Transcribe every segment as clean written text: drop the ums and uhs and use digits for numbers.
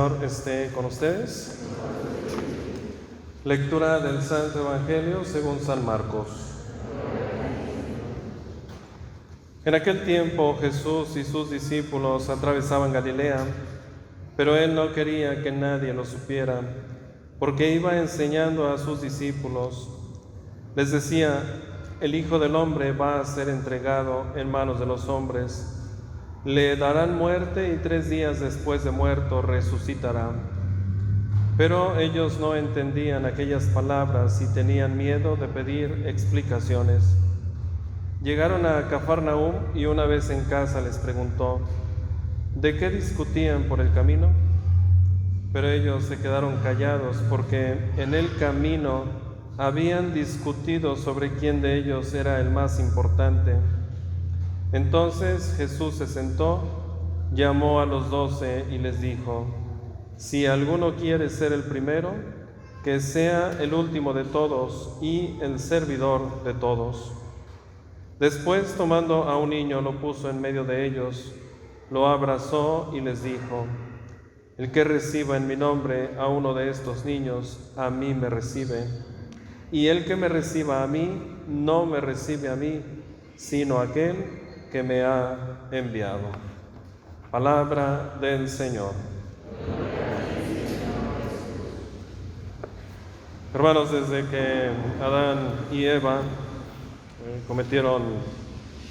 Señor esté con ustedes. Lectura del Santo Evangelio según San Marcos. En aquel tiempo Jesús y sus discípulos atravesaban Galilea, pero él no quería que nadie lo supiera, porque iba enseñando a sus discípulos. Les decía: el Hijo del Hombre va a ser entregado en manos de los hombres. Le darán muerte y 3 días después de muerto resucitará. Pero ellos no entendían aquellas palabras y tenían miedo de pedir explicaciones. Llegaron a Cafarnaúm y una vez en casa les preguntó: ¿de qué discutían por el camino? Pero ellos se quedaron callados porque en el camino habían discutido sobre quién de ellos era el más importante. Entonces Jesús se sentó, llamó a los 12 y les dijo: si alguno quiere ser el primero, que sea el último de todos y el servidor de todos. Después, tomando a un niño, lo puso en medio de ellos, lo abrazó y les dijo: el que reciba en mi nombre a uno de estos niños, a mí me recibe. Y el que me reciba a mí, no me recibe a mí, sino a aquel que me ha enviado. Palabra del Señor. Hermanos, desde que Adán y Eva cometieron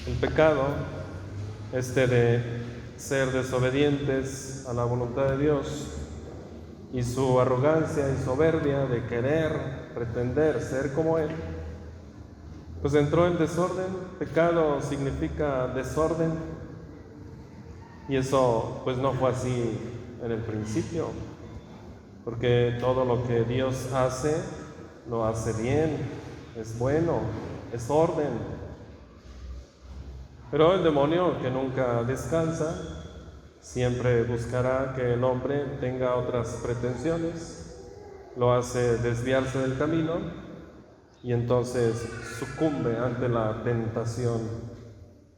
el pecado, de ser desobedientes a la voluntad de Dios, y su arrogancia y soberbia de querer, pretender ser como Él, pues entró el desorden. Pecado significa desorden, y eso pues no fue así en el principio, porque todo lo que Dios hace, lo hace bien, es bueno, es orden. Pero el demonio, que nunca descansa, siempre buscará que el hombre tenga otras pretensiones, lo hace desviarse del camino y entonces sucumbe ante la tentación,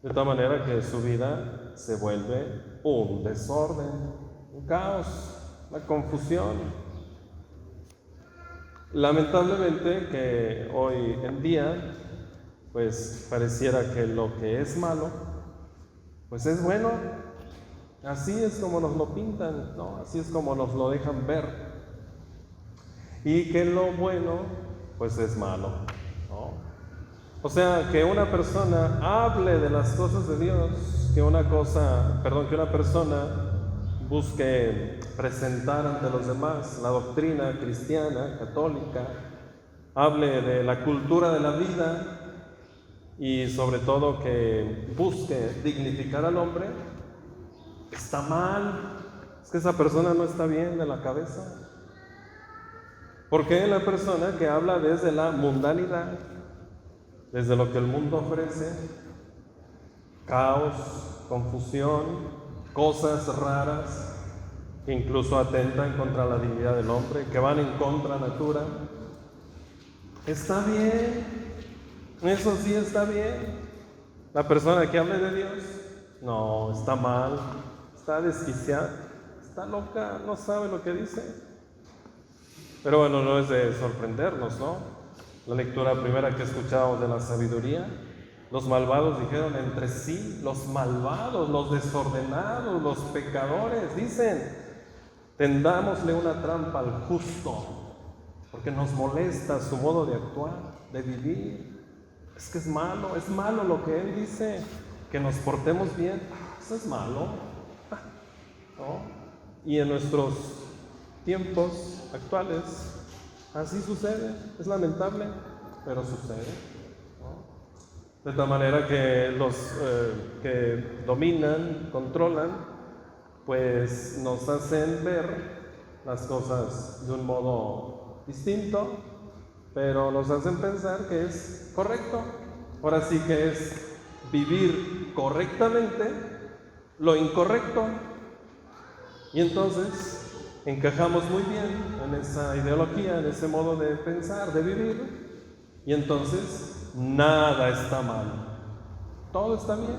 de tal manera que su vida se vuelve un desorden, un caos, una confusión. Lamentablemente que hoy en día pues pareciera que lo que es malo pues es bueno. Así es como nos lo pintan, ¿no? Así es como nos lo dejan ver. Y que lo bueno pues es malo, ¿no? O sea, que una persona hable de las cosas de Dios, que una persona busque presentar ante los demás la doctrina cristiana, católica, hable de la cultura de la vida y sobre todo que busque dignificar al hombre, está mal. Es que esa persona no está bien de la cabeza. Porque la persona que habla desde la mundanidad, desde lo que el mundo ofrece, caos, confusión, cosas raras que incluso atentan contra la dignidad del hombre, que van en contra natura, está bien, eso sí está bien. La persona que hable de Dios, no, está mal, está desquiciada, está loca, no sabe lo que dice. Pero bueno, no es de sorprendernos, ¿no? La lectura primera que escuchábamos de la sabiduría: los malvados dijeron entre sí, los malvados, los desordenados, los pecadores, dicen: tendámosle una trampa al justo, porque nos molesta su modo de actuar, de vivir. Es que es malo lo que él dice, que nos portemos bien. Eso es malo, ¿no? Y en nuestros tiempos actuales así sucede, es lamentable, pero sucede, ¿no? De tal manera que los que dominan, controlan, pues nos hacen ver las cosas de un modo distinto, pero nos hacen pensar que es correcto. Ahora sí que es vivir correctamente lo incorrecto, y entonces encajamos muy bien en esa ideología, en ese modo de pensar, de vivir, y entonces nada está mal, todo está bien,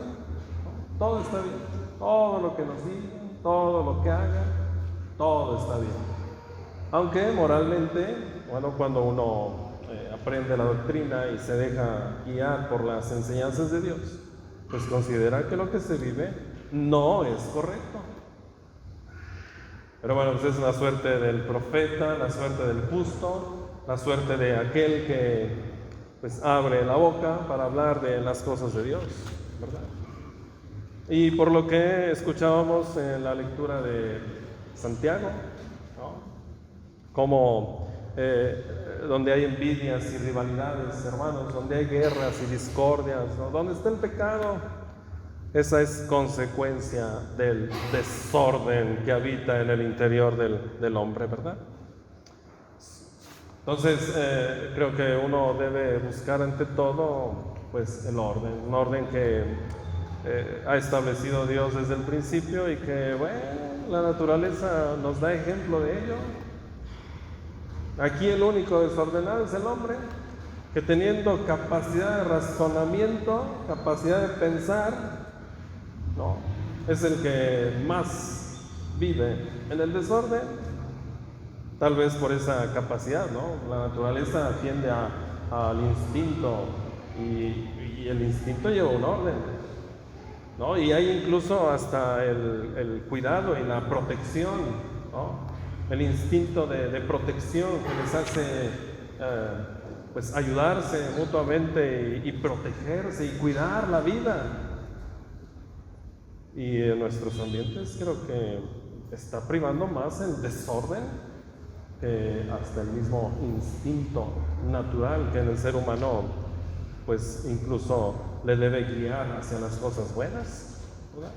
todo está bien, todo lo que nos digan, todo lo que hagan, todo todo está bien. Aunque moralmente, bueno, cuando uno aprende la doctrina y se deja guiar por las enseñanzas de Dios, pues considera que lo que se vive no es correcto. Pero bueno, pues es la suerte del profeta, la suerte del justo, la suerte de aquel que pues abre la boca para hablar de las cosas de Dios, ¿verdad? Y por lo que escuchábamos en la lectura de Santiago, ¿no? Como donde hay envidias y rivalidades, hermanos, donde hay guerras y discordias, ¿no? Donde está el pecado, esa es consecuencia del desorden que habita en el interior del hombre, ¿verdad? Entonces, creo que uno debe buscar ante todo, pues, el orden, un orden que ha establecido Dios desde el principio y que, bueno, la naturaleza nos da ejemplo de ello. Aquí el único desordenado es el hombre, que teniendo capacidad de razonamiento, capacidad de pensar, ¿no? Es el que más vive en el desorden, tal vez por esa capacidad, ¿no? La naturaleza tiende al instinto y el instinto lleva un orden, ¿no? Y hay incluso hasta el cuidado y la protección, ¿no? El instinto de protección que les hace pues ayudarse mutuamente y protegerse y cuidar la vida. Y en nuestros ambientes creo que está privando más el desorden que hasta el mismo instinto natural que en el ser humano pues incluso le debe guiar hacia las cosas buenas, ¿verdad?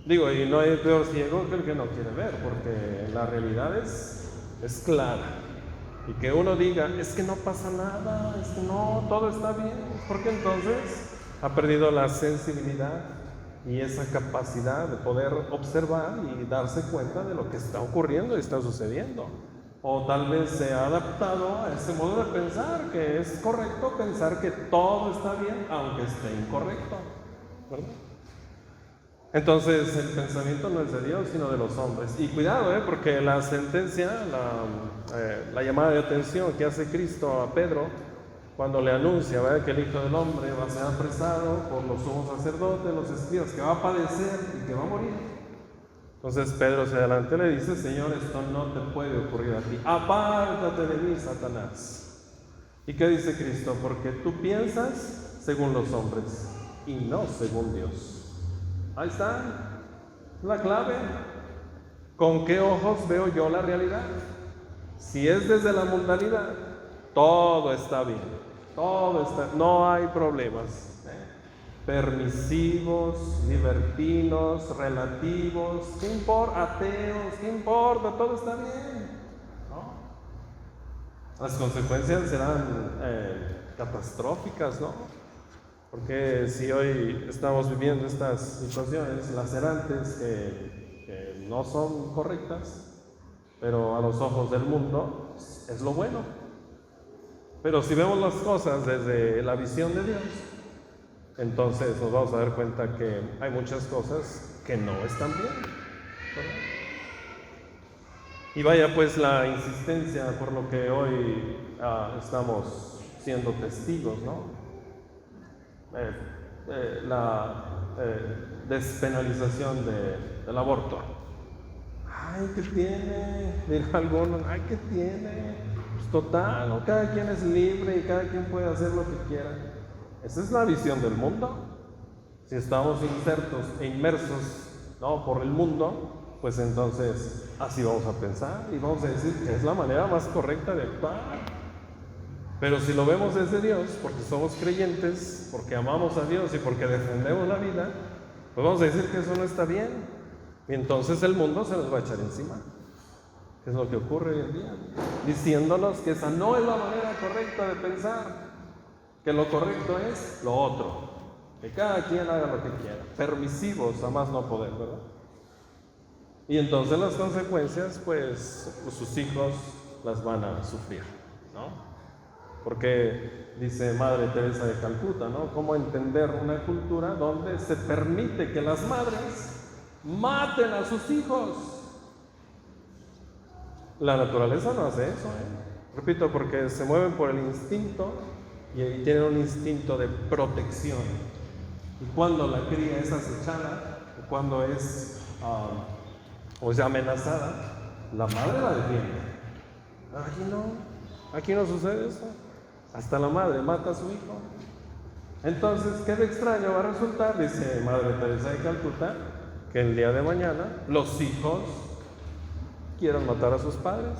Digo, y no hay peor ciego que el que no quiere ver, porque la realidad es clara. Y que uno diga, es que no pasa nada, es que no, todo está bien, porque entonces ha perdido la sensibilidad y esa capacidad de poder observar y darse cuenta de lo que está ocurriendo y está sucediendo. O tal vez se ha adaptado a ese modo de pensar, que es correcto pensar que todo está bien, aunque esté incorrecto, ¿verdad? Entonces el pensamiento no es de Dios, sino de los hombres. Y cuidado, porque la sentencia, la llamada de atención que hace Cristo a Pedro, cuando le anuncia, ¿verdad?, que el Hijo del Hombre va a ser apresado por los sumos sacerdotes, los escribas, que va a padecer y que va a morir. Entonces Pedro se adelanta y le dice, Señor, esto no te puede ocurrir a ti. Apártate de mí, Satanás. ¿Y qué dice Cristo? Porque tú piensas según los hombres y no según Dios. Ahí está la clave. ¿Con qué ojos veo yo la realidad? Si es desde la mundanidad, todo está bien, todo está, no hay problemas. Permisivos, libertinos, relativos, ¿qué importa? Ateos, ¿qué importa? Todo está bien, ¿no? Las consecuencias serán catastróficas, ¿no? Porque si hoy estamos viviendo estas situaciones lacerantes que no son correctas, pero a los ojos del mundo es lo bueno. Pero si vemos las cosas desde la visión de Dios, entonces nos vamos a dar cuenta que hay muchas cosas que no están bien, ¿verdad? Y vaya pues la insistencia por lo que hoy estamos siendo testigos, ¿no? La despenalización del aborto. Ay, ¿qué tiene? Dirá alguno, ay, ¿qué tiene? Pues total, ¿no? Cada quien es libre y cada quien puede hacer lo que quiera. Esa es la visión del mundo. Si estamos insertos e inmersos, ¿no?, por el mundo, pues entonces así vamos a pensar y vamos a decir que es la manera más correcta de actuar. Pero si lo vemos desde Dios, porque somos creyentes, porque amamos a Dios y porque defendemos la vida, pues vamos a decir que eso no está bien. Y entonces el mundo se nos va a echar encima. ¿Qué es lo que ocurre hoy en día? Diciéndonos que esa no es la manera correcta de pensar, que lo correcto es lo otro, que cada quien haga lo que quiera, permisivos a más no poder, ¿verdad? Y entonces las consecuencias, pues sus hijos las van a sufrir, ¿no? Porque dice Madre Teresa de Calcuta, ¿no?, cómo entender una cultura donde se permite que las madres maten a sus hijos. La naturaleza no hace eso, Repito, porque se mueven por el instinto y tienen un instinto de protección. Y cuando la cría es acechada, o cuando es amenazada, la madre la defiende. Aquí no sucede eso. Hasta la madre mata a su hijo. Entonces, ¿qué de extraño va a resultar? Dice Madre Teresa de Calcuta, que el día de mañana los hijos quieran matar a sus padres.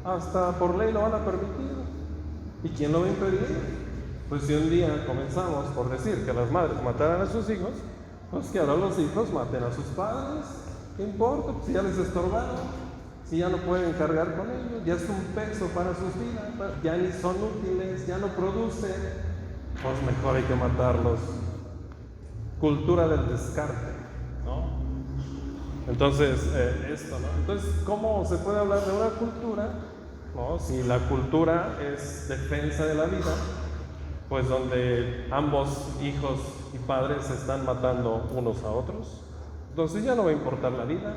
Hasta por ley lo van a permitir. ¿Y quién lo va a impedir? Pues si un día comenzamos por decir que las madres mataran a sus hijos, pues que ahora los hijos maten a sus padres. ¿Qué importa? Pues si ya les estorbaron, si ya no pueden cargar con ellos, ya es un peso para sus vidas, ya ni son útiles, ya no producen, pues mejor hay que matarlos. Cultura del descarte, ¿no? Entonces, Entonces, ¿cómo se puede hablar de una cultura? ¿No? Si la cultura es defensa de la vida, pues donde ambos hijos y padres se están matando unos a otros, entonces ya no va a importar la vida,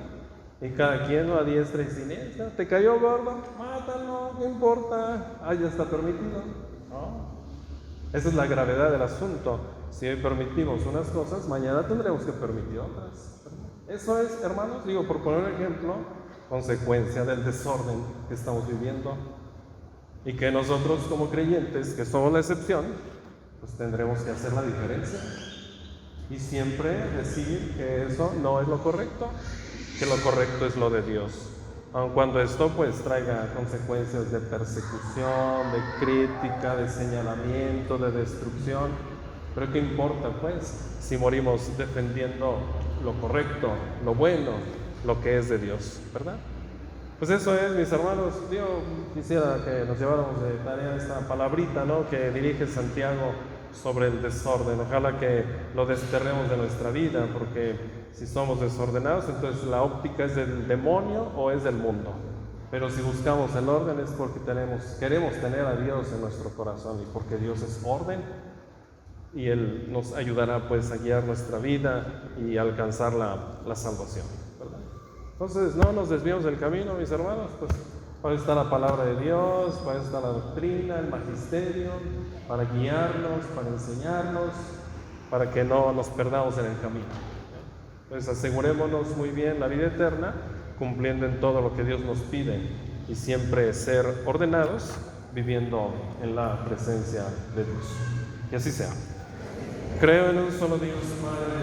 y cada quien a diestra y siniestra. ¿Te cayó gordo? Mátalo, no importa, ya está permitido, ¿no? Esa es la gravedad del asunto. Si hoy permitimos unas cosas, mañana tendremos que permitir otras. Eso es, hermanos, por poner un ejemplo, consecuencia del desorden que estamos viviendo, y que nosotros como creyentes, que somos la excepción, pues tendremos que hacer la diferencia y siempre decir que eso no es lo correcto, que lo correcto es lo de Dios, aun cuando esto pues traiga consecuencias de persecución, de crítica, de señalamiento, de destrucción. Pero ¿qué importa pues si morimos defendiendo lo correcto, lo bueno, lo que es de Dios, ¿verdad? Pues eso es, mis hermanos. Yo quisiera que nos lleváramos de tarea esta palabrita, ¿no?, que dirige Santiago sobre el desorden. Ojalá que lo desterremos de nuestra vida, porque si somos desordenados, entonces la óptica es del demonio o es del mundo. Pero si buscamos el orden es porque queremos tener a Dios en nuestro corazón, y porque Dios es orden, y Él nos ayudará pues a guiar nuestra vida y alcanzar la salvación, ¿verdad? Entonces no nos desviemos del camino, mis hermanos. Pues para eso está la palabra de Dios, para eso está la doctrina, el magisterio, para guiarnos, para enseñarnos, para que no nos perdamos en el camino. Entonces asegurémonos muy bien la vida eterna, cumpliendo en todo lo que Dios nos pide, y siempre ser ordenados, viviendo en la presencia de Dios. Que así sea. Creo en un solo Dios, Padre,